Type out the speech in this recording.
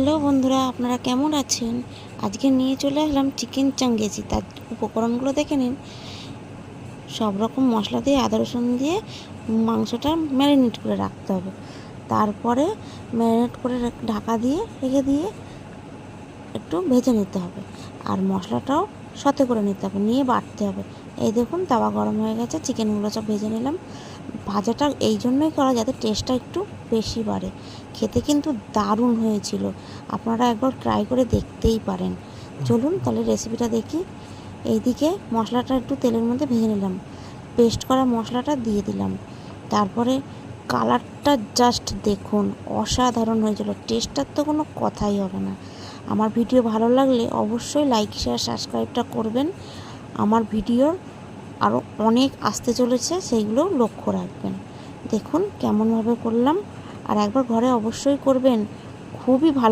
Hello বন্ধুরা, আপনারা কেমন আছেন? আজকে নিয়ে চলে আসলাম চিকেন চাঙ্গেজি। তার উপকরণগুলো দেখে নিন। সব রকম মশলা দিয়ে আদা রসুন দিয়ে মাংসটা ম্যারিনেট করে রাখতে হবে। তারপরে ম্যারিনেট করে ঢাকা দিয়ে রেখে দিয়ে একটু ভেজে নিতে হবে। আর মশলাটাও সাথে করে নিতে হবে, নিয়ে বাটতে হবে। এই দেখুন, তাওয়া গরম হয়ে গেছে, চিকেনগুলো সব ভেজে নিলাম। ভাজাটা এই জন্যই করা যাতে টেস্টটা একটু বেশি বাড়ে। খেতে কিন্তু দারুণ হয়েছিল, আপনারা একবার ট্রাই করে দেখতেই পারেন। চলুন তাহলে রেসিপিটা দেখি। এইদিকে মশলাটা একটু তেলের মধ্যে ভেজে নিলাম, পেস্ট করা মশলাটা দিয়ে দিলাম। তারপরে কালারটা জাস্ট দেখুন, অসাধারণ হয়েছিল। টেস্টটার তো কোনো কথাই হবে না। আমার ভিডিও ভালো লাগলে অবশ্যই লাইক শেয়ার সাবস্ক্রাইবটা করবেন। আমার ভিডিওর আরও অনেক আসতে চলেছে, সেইগুলো লক্ষ্য রাখবেন। দেখুন কেমনভাবে করলাম, আর একবার ঘরে অবশ্যই করবেন, খুবই ভালো।